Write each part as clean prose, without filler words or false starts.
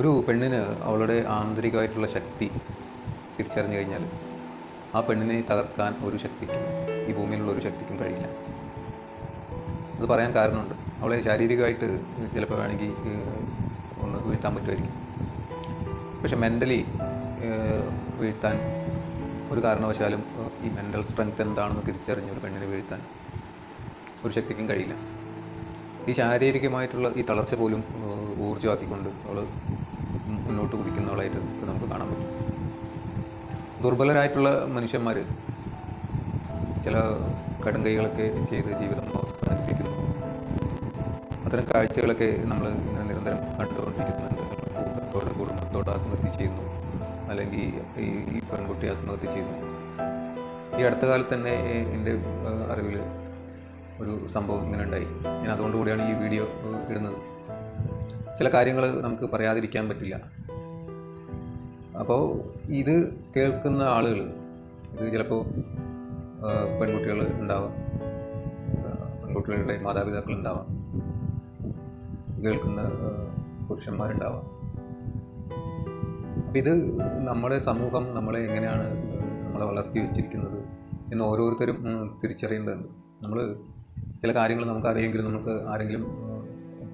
ഒരു പെണ്ണിന് അവളുടെ ആന്തരികമായിട്ടുള്ള ശക്തി തിരിച്ചറിഞ്ഞു കഴിഞ്ഞാൽ ആ പെണ്ണിനെ തകർക്കാൻ ഒരു ശക്തിക്കും ഈ ഭൂമിയിലുള്ള ഒരു ശക്തിക്കും കഴിയില്ല. അത് പറയാൻ കാരണമുണ്ട്. അവളെ ശാരീരികമായിട്ട് ചിലപ്പോൾ വേണമെങ്കിൽ ഒന്ന് വീഴ്ത്താൻ പറ്റുമായിരിക്കും. പക്ഷെ മെൻ്റലി വീഴ്ത്താൻ ഒരു കാരണവശാലും ഈ മെൻ്റൽ സ്ട്രെങ്ത് എന്താണെന്ന് തിരിച്ചറിഞ്ഞ ഒരു പെണ്ണിനെ വീഴ്ത്താൻ ഒരു ശക്തിക്കും കഴിയില്ല. ഈ ശാരീരികമായിട്ടുള്ള ഈ തളർച്ച പോലും ഊർജ്ജമാക്കിക്കൊണ്ട് അവൾ മുന്നോട്ട് കുതിക്കുന്നവളായിട്ട് നമുക്ക് കാണാൻ പറ്റും. ദുർബലരായിട്ടുള്ള മനുഷ്യന്മാർ ചില കടുംകൈകളൊക്കെ ചെയ്ത് ജീവിതം അവസാനിപ്പിക്കുന്നു. അത്തരം കാഴ്ചകളൊക്കെ നമ്മൾ ഇങ്ങനെ നിരന്തരം കണ്ടുകൊണ്ടിരിക്കുന്നുണ്ട്. കുടുംബത്തോട് ആത്മഹത്യ ചെയ്യുന്നു, അല്ലെങ്കിൽ ഈ പെൺകുട്ടി ആത്മഹത്യ ചെയ്യുന്നു. ഈ അടുത്ത കാലത്ത് തന്നെ എൻ്റെ അറിവിൽ ഒരു സംഭവം ഇങ്ങനെ ഉണ്ടായി. ഞാൻ അതുകൊണ്ടുകൂടിയാണ് ഈ വീഡിയോ ഇടുന്നത്. ചില കാര്യങ്ങൾ നമുക്ക് പറയാതിരിക്കാൻ പറ്റില്ല. അപ്പോൾ ഇത് കേൾക്കുന്ന ആളുകൾ, ഇത് ചിലപ്പോൾ പെൺകുട്ടികൾ ഉണ്ടാവാം, പെൺകുട്ടികളുടെ മാതാപിതാക്കൾ ഉണ്ടാവാം, കേൾക്കുന്ന പുരുഷന്മാരുണ്ടാവാം. അപ്പം ഇത് നമ്മുടെ സമൂഹം നമ്മളെ എങ്ങനെയാണ് നമ്മളെ വളർത്തി വെച്ചിരിക്കുന്നത് എന്ന് ഓരോരുത്തരും തിരിച്ചറിയേണ്ടതുണ്ട്. നമ്മൾ ചില കാര്യങ്ങൾ നമുക്കറിയെങ്കിലും നമുക്ക് ആരെങ്കിലും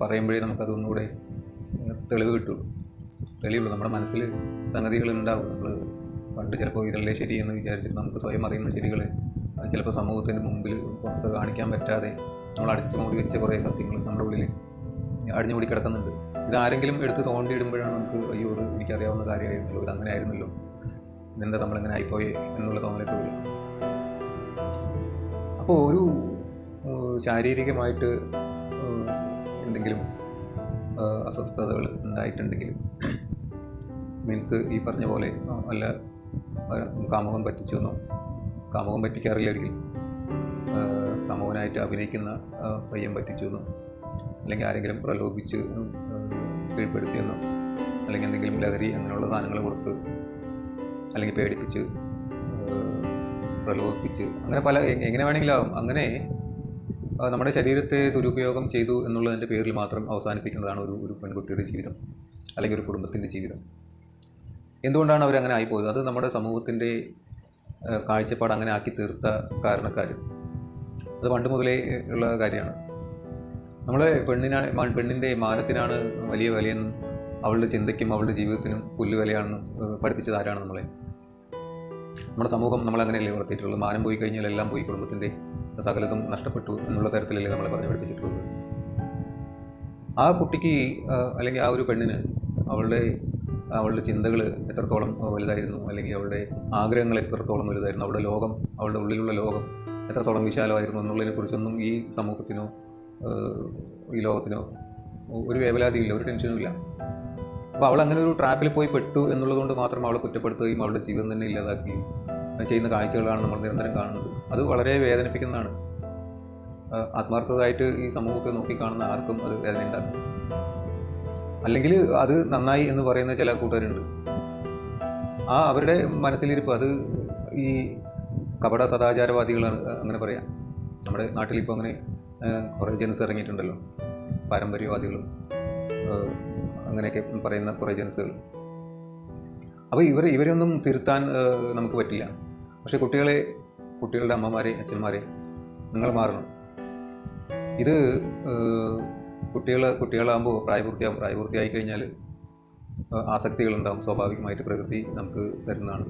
പറയുമ്പോഴേ നമുക്കതൊന്നുകൂടെ തെളിവുള്ളൂ. നമ്മുടെ മനസ്സിൽ സംഗതികളുണ്ടാവും. നമ്മൾ പണ്ട് ചിലപ്പോൾ ഇതല്ലേ ശരിയെന്ന് വിചാരിച്ചിട്ട് നമുക്ക് സ്വയം അറിയുന്ന ശരികൾ ചിലപ്പോൾ സമൂഹത്തിൻ്റെ മുമ്പിൽ പുറത്ത് കാണിക്കാൻ പറ്റാതെ നമ്മൾ അടിച്ചു മൂടി വെച്ച കുറേ സത്യങ്ങൾ നമ്മുടെ ഉള്ളിൽ അടിഞ്ഞുകൂടി കിടക്കുന്നുണ്ട്. ഇതാരെങ്കിലും എടുത്ത് തോണ്ടിയിടുമ്പോഴാണ് നമുക്ക് അയ്യോ ഇത് എനിക്കറിയാവുന്ന കാര്യമായിരുന്നല്ലോ, ഇത് അങ്ങനെ ആയിരുന്നല്ലോ, ഇതെന്താ നമ്മളെങ്ങനെ ആയിപ്പോയി എന്നുള്ള തോന്നലൊക്കെ വരും. അപ്പോൾ ഒരു ശാരീരികമായിട്ട് എന്തെങ്കിലും അസ്വസ്ഥതകൾ ഉണ്ടായിട്ടുണ്ടെങ്കിലും, മീൻസ് ഈ പറഞ്ഞ പോലെ അല്ല കാമുകൻ പറ്റിച്ചു എന്നോ, കാമുകൻ പറ്റിക്കാറില്ല ഒരിക്കലും, കാമുകനായിട്ട് അഭിനയിക്കുന്ന പയ്യൻ പറ്റിച്ചു എന്നോ, അല്ലെങ്കിൽ ആരെങ്കിലും പ്രലോഭിച്ച് കീഴ്പ്പെടുത്തിയെന്നോ, അല്ലെങ്കിൽ എന്തെങ്കിലും ലഹരി അങ്ങനെയുള്ള സാധനങ്ങൾ കൊടുത്ത് അല്ലെങ്കിൽ പേടിപ്പിച്ച് പ്രലോഭിപ്പിച്ച് അങ്ങനെ പല എങ്ങനെ വേണമെങ്കിലാവും. അങ്ങനെ നമ്മുടെ ശരീരത്തെ ദുരുപയോഗം ചെയ്തു എന്നുള്ളതിൻ്റെ പേരിൽ മാത്രം അവസാനിപ്പിക്കുന്നതാണ് ഒരു പെൺകുട്ടിയുടെ ജീവിതം, അല്ലെങ്കിൽ ഒരു കുടുംബത്തിൻ്റെ ജീവിതം. എന്തുകൊണ്ടാണ് അവരങ്ങനെ ആയിപ്പോയത്? അത് നമ്മുടെ സമൂഹത്തിൻ്റെ കാഴ്ചപ്പാട് അങ്ങനെ ആക്കി തീർത്ത കാരണക്കാർ. അത് പണ്ട് മുതലേ ഉള്ള കാര്യമാണ്. നമ്മളെ പെണ്ണിൻ്റെ മാനത്തിനാണ് വലിയ വിലയെന്നും അവളുടെ ചിന്തയ്ക്കും അവളുടെ ജീവിതത്തിനും പുല്ലുവിലയാണെന്നും പഠിപ്പിച്ചത് ആരാണ്? നമ്മുടെ സമൂഹം നമ്മളങ്ങനെയല്ലേ വളർത്തിയിട്ടുള്ളത്. മാനം പോയി കഴിഞ്ഞാൽ എല്ലാം പോയി, കുടുംബത്തിൻ്റെ സകലതും നഷ്ടപ്പെട്ടു എന്നുള്ള തരത്തിലല്ലേ നമ്മളെ പറഞ്ഞു പഠിപ്പിച്ചിട്ടുള്ളത്. ആ കുട്ടിക്ക് അല്ലെങ്കിൽ ആ ഒരു പെണ്ണിന് അവളുടെ ചിന്തകൾ എത്രത്തോളം വലുതായിരുന്നു, അല്ലെങ്കിൽ അവളുടെ ആഗ്രഹങ്ങൾ എത്രത്തോളം വലുതായിരുന്നു, അവളുടെ ഉള്ളിലുള്ള ലോകം എത്രത്തോളം വിശാലമായിരുന്നു എന്നുള്ളതിനെക്കുറിച്ചൊന്നും ഈ സമൂഹത്തിനോ ഈ ലോകത്തിനോ ഒരു വേവലാതിയില്ല, ഒരു ടെൻഷനും ഇല്ല. അപ്പോൾ അവൾ അങ്ങനെ ഒരു ട്രാപ്പിൽ പോയി പെട്ടു എന്നുള്ളതുകൊണ്ട് മാത്രം അവളെ കുറ്റപ്പെടുത്തുകയും അവളുടെ ജീവിതം തന്നെ ഇല്ലാതാക്കുകയും ചെയ്യുന്ന കാഴ്ചകളാണ് നമ്മൾ നിരന്തരം കാണുന്നത്. അത് വളരെ വേദനിപ്പിക്കുന്നതാണ്. ആത്മാർത്ഥമായിട്ട് ഈ സമൂഹത്തെ നോക്കിക്കാണുന്ന ആർക്കും അത് വേദന ഉണ്ടാകും. അല്ലെങ്കിൽ അത് നന്നായി എന്ന് പറയുന്ന ചില കൂട്ടുകാരുണ്ട്. അവരുടെ മനസ്സിലിരിപ്പ് അത് ഈ കപട സദാചാരവാദികളാണ് അങ്ങനെ പറയാം. നമ്മുടെ നാട്ടിലിപ്പോൾ അങ്ങനെ കുറേ ജനസ് ഇറങ്ങിയിട്ടുണ്ടല്ലോ, പാരമ്പര്യവാദികളും അങ്ങനെയൊക്കെ പറയുന്ന കുറേ ജനസുകൾ. അപ്പോൾ ഇവരൊന്നും തിരുത്താൻ നമുക്ക് പറ്റില്ല. പക്ഷേ കുട്ടികളുടെ അമ്മമാരെ, അച്ഛന്മാരെ, നിങ്ങൾ മാറണം. ഇത് കുട്ടികളാകുമ്പോൾ പ്രായപൂർത്തിയായി കഴിഞ്ഞാൽ ആസക്തികളുണ്ടാവും. സ്വാഭാവികമായിട്ട് പ്രകൃതി നമുക്ക് തരുന്നതാണ്.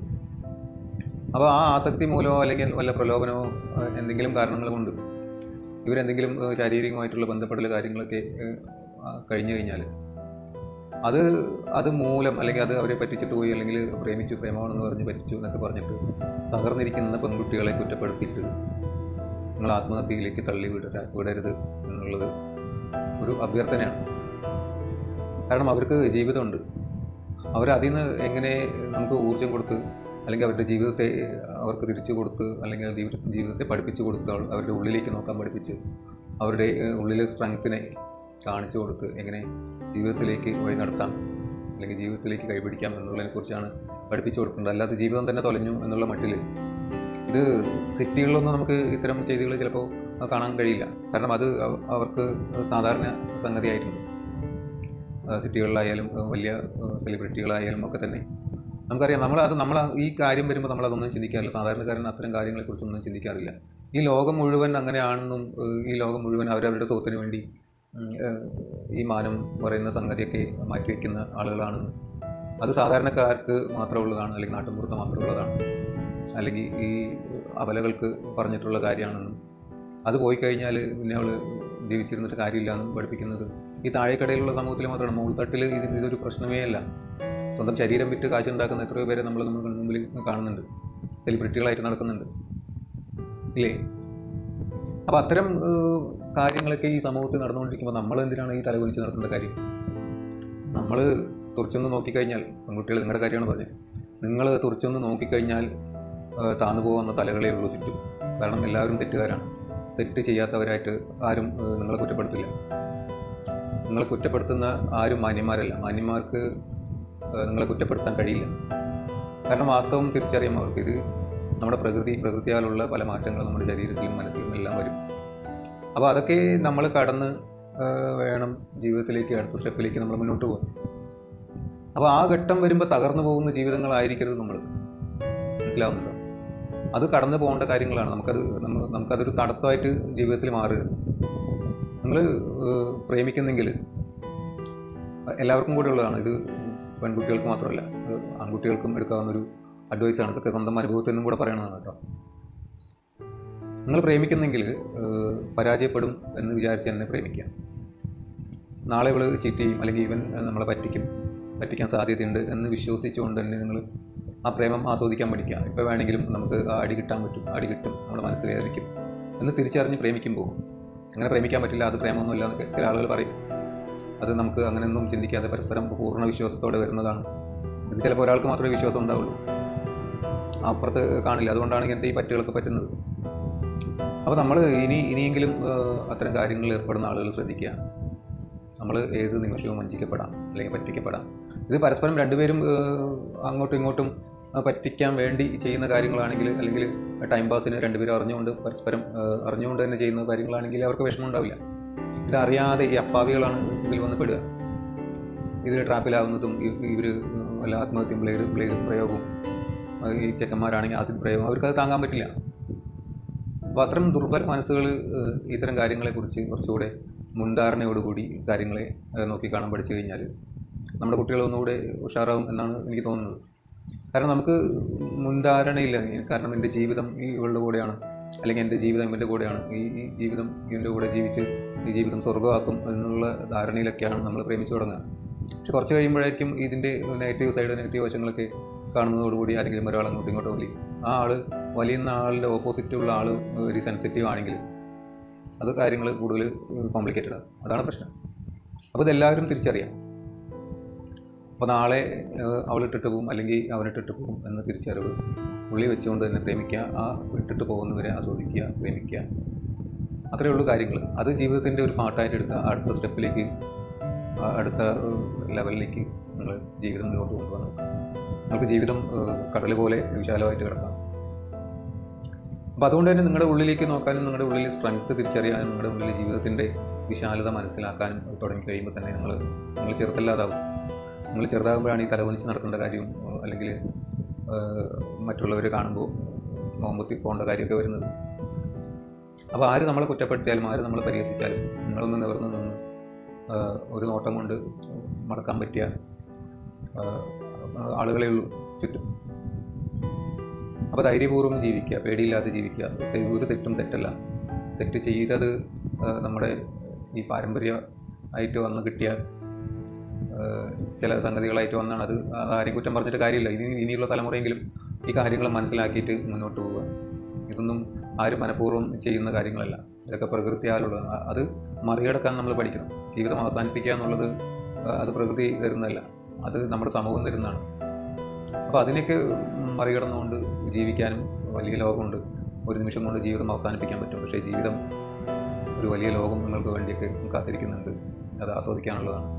അപ്പോൾ ആ ആസക്തി മൂലമോ അല്ലെങ്കിൽ വല്ല പ്രലോഭനമോ എന്തെങ്കിലും കാരണങ്ങൾ കൊണ്ട് ഇവരെന്തെങ്കിലും ശാരീരികമായിട്ടുള്ള ബന്ധപ്പെടൽ കാര്യങ്ങളൊക്കെ കഴിഞ്ഞു കഴിഞ്ഞാൽ അത് മൂലം, അല്ലെങ്കിൽ അത് അവരെ പറ്റിച്ചിട്ട് പോയി, അല്ലെങ്കിൽ പ്രേമാണെന്ന് പറഞ്ഞ് പറ്റിച്ചു എന്നൊക്കെ പറഞ്ഞിട്ട് തകർന്നിരിക്കുന്ന പെൺകുട്ടികളെ കുറ്റപ്പെടുത്തിയിട്ട് നിങ്ങൾ ആത്മഹത്യയിലേക്ക് തള്ളി വിടരുത് എന്നുള്ളത് ഒരു അഭ്യർത്ഥനയാണ്. കാരണം അവർക്ക് ജീവിതമുണ്ട്. അവരതിൽ നിന്ന് എങ്ങനെ നമുക്ക് ഊർജ്ജം കൊടുത്ത്, അല്ലെങ്കിൽ അവരുടെ ജീവിതത്തെ അവർക്ക് തിരിച്ചു കൊടുത്ത്, അല്ലെങ്കിൽ ജീവിതത്തെ പഠിപ്പിച്ചു കൊടുത്ത്, അവരുടെ ഉള്ളിലേക്ക് നോക്കാൻ പഠിപ്പിച്ച്, അവരുടെ ഉള്ളിലെ സ്ട്രെങ്ത്തിനെ കാണിച്ചു കൊടുത്ത് എങ്ങനെ ജീവിതത്തിലേക്ക് വഴി നടത്താം, അല്ലെങ്കിൽ ജീവിതത്തിലേക്ക് കൈപിടിക്കാം എന്നുള്ളതിനെക്കുറിച്ചാണ് പഠിപ്പിച്ചു കൊടുക്കേണ്ടത്. അല്ലാതെ ജീവിതം തന്നെ തൊലഞ്ഞു എന്നുള്ള മട്ടിൽ ഇത് സിറ്റികളിലൊന്നും നമുക്ക് ഇത്തരം ചെയ്തികൾ ചിലപ്പോൾ കാണാൻ കഴിയില്ല. കാരണം അത് അവർക്ക് സാധാരണ സംഗതിയായിട്ടുണ്ട്. സിറ്റികളിലായാലും വലിയ സെലിബ്രിറ്റികളായാലും ഒക്കെ തന്നെ നമുക്കറിയാം. നമ്മൾ ഈ കാര്യം വരുമ്പോൾ നമ്മളതൊന്നും ചിന്തിക്കാറില്ല. സാധാരണക്കാരൻ അത്തരം കാര്യങ്ങളെക്കുറിച്ചൊന്നും ചിന്തിക്കാറില്ല. ഈ ലോകം മുഴുവൻ അങ്ങനെയാണെന്നും ഈ ലോകം മുഴുവൻ അവരവരുടെ സുഖത്തിന് വേണ്ടി ഈ മാനം പറയുന്ന സംഗതിയൊക്കെ മാറ്റിവെക്കുന്ന ആളുകളാണെന്നും അത് സാധാരണക്കാർക്ക് മാത്രമുള്ളതാണ്, അല്ലെങ്കിൽ നാട്ടിൻപുറത്ത് മാത്രമുള്ളതാണ്, അല്ലെങ്കിൽ ഈ അബലകൾക്ക് പറഞ്ഞിട്ടുള്ള കാര്യമാണെന്നും അത് പോയി കഴിഞ്ഞാൽ പിന്നെ അവൾ ജീവിച്ചിരുന്നിട്ട് കാര്യമില്ല എന്നും പഠിപ്പിക്കുന്നത് ഈ താഴേക്കടയിലുള്ള സമൂഹത്തിൽ മാത്രമാണ്. മുകൾത്തട്ടിൽ ഇതൊരു പ്രശ്നമേ അല്ല. സ്വന്തം ശരീരം വിറ്റ് കാശുണ്ടാക്കുന്ന എത്രയോ പേരെ നമ്മൾ മുമ്പിൽ കാണുന്നുണ്ട്, സെലിബ്രിറ്റികളായിട്ട് നടക്കുന്നുണ്ട്, ഇല്ലേ? അപ്പോൾ അത്തരം കാര്യങ്ങളൊക്കെ ഈ സമൂഹത്തിൽ നടന്നുകൊണ്ടിരിക്കുമ്പോൾ നമ്മൾ എന്തിനാണ് ഈ തലകുനിച്ച് നടത്തേണ്ട കാര്യം? നമ്മൾ തുറച്ചൊന്ന് നോക്കിക്കഴിഞ്ഞാൽ, പെൺകുട്ടികൾ നിങ്ങളുടെ കാര്യമാണ് പറഞ്ഞത്, നിങ്ങൾ തുറച്ചൊന്ന് നോക്കിക്കഴിഞ്ഞാൽ താന്നു പോകുന്ന തലകളേ ഉള്ളൂ ചുറ്റും. കാരണം എല്ലാവരും തെറ്റുകാരാണ്. തെറ്റ് ചെയ്യാത്തവരായിട്ട് ആരും നിങ്ങളെ കുറ്റപ്പെടുത്തില്ല. നിങ്ങളെ കുറ്റപ്പെടുത്തുന്ന ആരും മാന്യന്മാരല്ല. മാന്യന്മാർക്ക് നിങ്ങളെ കുറ്റപ്പെടുത്താൻ കഴിയില്ല. കാരണം വാസ്തവം തിരിച്ചറിയാൻ അവർക്ക് ഇത് നമ്മുടെ പ്രകൃതിയാലുള്ള പല മാറ്റങ്ങളും നമ്മുടെ ശരീരത്തിലും മനസ്സിലും എല്ലാം വരും. അപ്പോൾ അതൊക്കെ നമ്മൾ കടന്ന് വേണം ജീവിതത്തിലേക്ക്, അടുത്ത സ്റ്റെപ്പിലേക്ക് നമ്മൾ മുന്നോട്ട് പോകാൻ. അപ്പോൾ ആ ഘട്ടം വരുമ്പോൾ തകർന്നു പോകുന്ന ജീവിതങ്ങളായിരിക്കരുത് നമ്മൾ. മനസ്സിലാവുന്നുണ്ടോ? അത് കടന്നു പോകേണ്ട കാര്യങ്ങളാണ്. നമുക്കതൊരു തടസ്സമായിട്ട് ജീവിതത്തിൽ മാറരുത്. നമ്മൾ പ്രേമിക്കുന്നെങ്കിൽ എല്ലാവർക്കും കൂടെ ഉള്ളതാണ് ഇത്. പെൺകുട്ടികൾക്ക് മാത്രമല്ല, ആൺകുട്ടികൾക്കും എടുക്കാവുന്നൊരു അഡ്വൈസാണ്. ഇതൊക്കെ സ്വന്തം അനുഭവത്തിൽ നിന്നും കൂടെ പറയണതാണ് കേട്ടോ. നിങ്ങൾ പ്രേമിക്കുന്നെങ്കിൽ പരാജയപ്പെടും എന്ന് വിചാരിച്ച് തന്നെ പ്രേമിക്കുക. നാളെ ഇവൾ ചീറ്റ് ചെയ്യും, അല്ലെങ്കിൽ ഇവൻ നമ്മളെ പറ്റിക്കാൻ സാധ്യതയുണ്ട് എന്ന് വിശ്വസിച്ചുകൊണ്ട് തന്നെ നിങ്ങൾ ആ പ്രേമം ആസ്വദിക്കാൻ പഠിക്കുക. ഇപ്പോൾ വേണമെങ്കിലും നമുക്ക് അടി കിട്ടാൻ പറ്റും, അടി കിട്ടും, നമ്മുടെ മനസ്സ് വേദനിക്കും എന്ന് തിരിച്ചറിഞ്ഞ് പ്രേമിക്കുമ്പോൾ അങ്ങനെ പ്രേമിക്കാൻ പറ്റില്ല, അത് പ്രേമമൊന്നുമില്ല എന്നൊക്കെ ചില ആളുകൾ പറയും. അത് നമുക്ക് അങ്ങനെയൊന്നും ചിന്തിക്കാതെ പരസ്പരം പൂർണ്ണ വിശ്വാസത്തോടെ വരുന്നതാണ്. ഇത് ചിലപ്പോൾ ഒരാൾക്ക് മാത്രമേ വിശ്വാസം ഉണ്ടാവുള്ളൂ, അപ്പുറത്ത് കാണില്ല. അതുകൊണ്ടാണ് ഇങ്ങനത്തെ ഈ പറ്റുകളൊക്കെ പറ്റുന്നത്. അപ്പോൾ നമ്മൾ ഇനിയെങ്കിലും അത്തരം കാര്യങ്ങളിൽ ഏർപ്പെടുന്ന ആളുകൾ ശ്രദ്ധിക്കുക. നമ്മൾ ഏത് നിമിഷവും വഞ്ചിക്കപ്പെടാം, അല്ലെങ്കിൽ പറ്റിക്കപ്പെടാം. ഇത് പരസ്പരം രണ്ടുപേരും അങ്ങോട്ടും ഇങ്ങോട്ടും പറ്റിക്കാൻ വേണ്ടി ചെയ്യുന്ന കാര്യങ്ങളാണെങ്കിൽ, അല്ലെങ്കിൽ ടൈം പാസിന് രണ്ടുപേരും അറിഞ്ഞുകൊണ്ട് തന്നെ ചെയ്യുന്ന കാര്യങ്ങളാണെങ്കിൽ അവർക്ക് വിഷമം ഉണ്ടാവില്ല. ഇതറിയാതെ ഈ അപ്പാവികളാണ് ഇതിൽ വന്ന് പെടുക. ഇതിൽ ട്രാപ്പിലാവുന്നതും ഇവർ വല്ല ആത്മഹത്യം, ബ്ലേഡ് പ്രയോഗവും, ഈ ചെക്കന്മാരാണെങ്കിൽ ആസിഡ് പ്രയോഗം, അവർക്കത് താങ്ങാൻ പറ്റില്ല. അപ്പോൾ അത്തരം ദുർബല മനസ്സുകൾ ഇത്തരം കാര്യങ്ങളെക്കുറിച്ച് കുറച്ചുകൂടെ മുൻധാരണയോടുകൂടി കാര്യങ്ങളെ നോക്കിക്കാണാൻ പഠിച്ചു കഴിഞ്ഞാൽ നമ്മുടെ കുട്ടികൾ ഒന്നുകൂടെ ഉഷാറാവും എന്നാണ് എനിക്ക് തോന്നുന്നത്. കാരണം നമുക്ക് മുൻധാരണയില്ല. കാരണം എൻ്റെ ജീവിതം ഇവളുടെ കൂടെയാണ്, അല്ലെങ്കിൽ എൻ്റെ ജീവിതം ഇവൻ്റെ കൂടെയാണ്, ഈ ജീവിതം ഇവൻ്റെ കൂടെ ജീവിച്ച് ഈ ജീവിതം സ്വർഗ്ഗമാക്കും എന്നുള്ള ധാരണയിലൊക്കെയാണ് നമ്മൾ പ്രേമിച്ചു തുടങ്ങുക. പക്ഷെ കുറച്ച് കഴിയുമ്പോഴായിരിക്കും ഇതിൻ്റെ നെഗറ്റീവ് വശങ്ങളൊക്കെ കാണുന്നതോടുകൂടി ആരെങ്കിലും ഒരാൾ അങ്ങോട്ടും ഇങ്ങോട്ടും ആ ആൾ വലിയുന്ന ആളുടെ ഓപ്പോസിറ്റുള്ള ആൾ ഒരു സെൻസിറ്റീവ് ആണെങ്കിൽ അത് കാര്യങ്ങൾ കൂടുതൽ കോംപ്ലിക്കേറ്റഡ് ആണ്. അതാണ് പ്രശ്നം. അപ്പോൾ ഇതെല്ലാവരും തിരിച്ചറിയാം. അപ്പോൾ നാളെ അവളിട്ടിട്ട് പോകും, അല്ലെങ്കിൽ അവനിട്ടിട്ട് പോകും എന്ന തിരിച്ചറിവ് ഉള്ളിൽ വെച്ചുകൊണ്ട് തന്നെ പ്രേമിക്കുക. ആ ഇട്ടിട്ട് പോകുന്നവരെ ആസ്വദിക്കുക, പ്രേമിക്കുക. അത്രയേ ഉള്ളൂ കാര്യങ്ങൾ. അത് ജീവിതത്തിൻ്റെ ഒരു പാർട്ടായിട്ട് എടുക്കുക. അടുത്ത സ്റ്റെപ്പിലേക്ക്, അടുത്ത ലെവലിലേക്ക് നിങ്ങൾ ജീവിതം മുന്നോട്ട് കൊണ്ടുപോകാൻ നോക്കുക. നിങ്ങൾക്ക് ജീവിതം കടൽ പോലെ വിശാലമായിട്ട് കിടക്കാം. അപ്പോൾ അതുകൊണ്ട് തന്നെ നിങ്ങളുടെ ഉള്ളിലേക്ക് നോക്കാനും, നിങ്ങളുടെ ഉള്ളിൽ സ്ട്രെങ്ത്ത് തിരിച്ചറിയാനും, നിങ്ങളുടെ ഉള്ളിൽ ജീവിതത്തിൻ്റെ വിശാലത മനസ്സിലാക്കാനും തുടങ്ങി കഴിയുമ്പോൾ തന്നെ നിങ്ങൾ ചെറുതല്ലാതാവും. നിങ്ങൾ ചെറുതാകുമ്പോഴാണ് ഈ തലകുനിച്ച് നടക്കേണ്ട കാര്യവും, അല്ലെങ്കിൽ മറ്റുള്ളവർ കാണുമ്പോൾ മോമ്പത്തി പോകേണ്ട കാര്യമൊക്കെ വരുന്നത്. അപ്പോൾ ആര് നമ്മളെ കുറ്റപ്പെടുത്തിയാലും, ആര് നമ്മളെ പരിഹസിച്ചാലും നിങ്ങളൊന്ന് നിവർന്ന് നിന്ന് ഒരു നോട്ടം കൊണ്ട് മടക്കാൻ പറ്റിയ ആളുകളേ ഉള്ളൂ ചുറ്റും. അപ്പോൾ ധൈര്യപൂർവ്വം ജീവിക്കുക, പേടിയില്ലാതെ ജീവിക്കുക. ഒരു തെറ്റും തെറ്റല്ല. തെറ്റ് ചെയ്തത് നമ്മുടെ ഈ പാരമ്പര്യമായിട്ട് വന്ന് കിട്ടിയ ചില സംഗതികളായിട്ട് വന്നാണ്. അത് ആരെയും കുറ്റം പറഞ്ഞിട്ട് കാര്യമില്ല. ഇനിയുള്ള തലമുറയെങ്കിലും ഈ കാര്യങ്ങൾ മനസ്സിലാക്കിയിട്ട് മുന്നോട്ട് പോവുക. ഇതൊന്നും ആരും മനഃപൂർവ്വം ചെയ്യുന്ന കാര്യങ്ങളല്ല. ഇതൊക്കെ പ്രകൃതിയാലുള്ളതാണ്. അത് മറികടക്കാൻ നമ്മൾ പഠിക്കണം. ജീവിതം അവസാനിപ്പിക്കുക എന്നുള്ളത് അത് പ്രകൃതി തരുന്നതല്ല, അത് നമ്മുടെ സമൂഹം തരുന്നതാണ്. അപ്പോൾ അതിനൊക്കെ മറികടന്നുകൊണ്ട് ജീവിക്കാനും വലിയ ലോകമുണ്ട്. ഒരു നിമിഷം കൊണ്ട് ജീവിതം അവസാനിപ്പിക്കാൻ പറ്റും. പക്ഷേ ജീവിതം ഒരു വലിയ ലോകം നിങ്ങൾക്ക് വേണ്ടിയൊക്കെ കാത്തിരിക്കുന്നുണ്ട്. അത് ആസ്വദിക്കാനുള്ളതാണ്.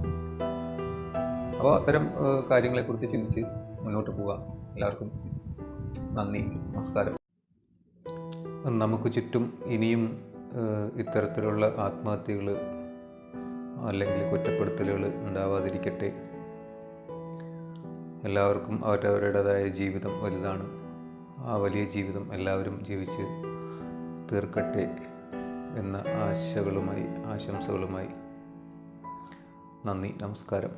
അപ്പോൾ അത്തരം കാര്യങ്ങളെക്കുറിച്ച് ചിന്തിച്ച് മുന്നോട്ട് പോവുക. എല്ലാവർക്കും നന്ദി, നമസ്കാരം. നമുക്ക് ചുറ്റും ഇനിയും ഇത്തരത്തിലുള്ള ആത്മഹത്യകൾ അല്ലെങ്കിൽ കുറ്റപ്പെടുത്തലുകൾ ഉണ്ടാവാതിരിക്കട്ടെ. എല്ലാവർക്കും അവരവരുടേതായ ജീവിതം വലുതാണ്. ആ വലിയ ജീവിതം എല്ലാവരും ജീവിച്ച് തീർക്കട്ടെ എന്ന ആശംസകളുമായി നന്ദി, നമസ്കാരം.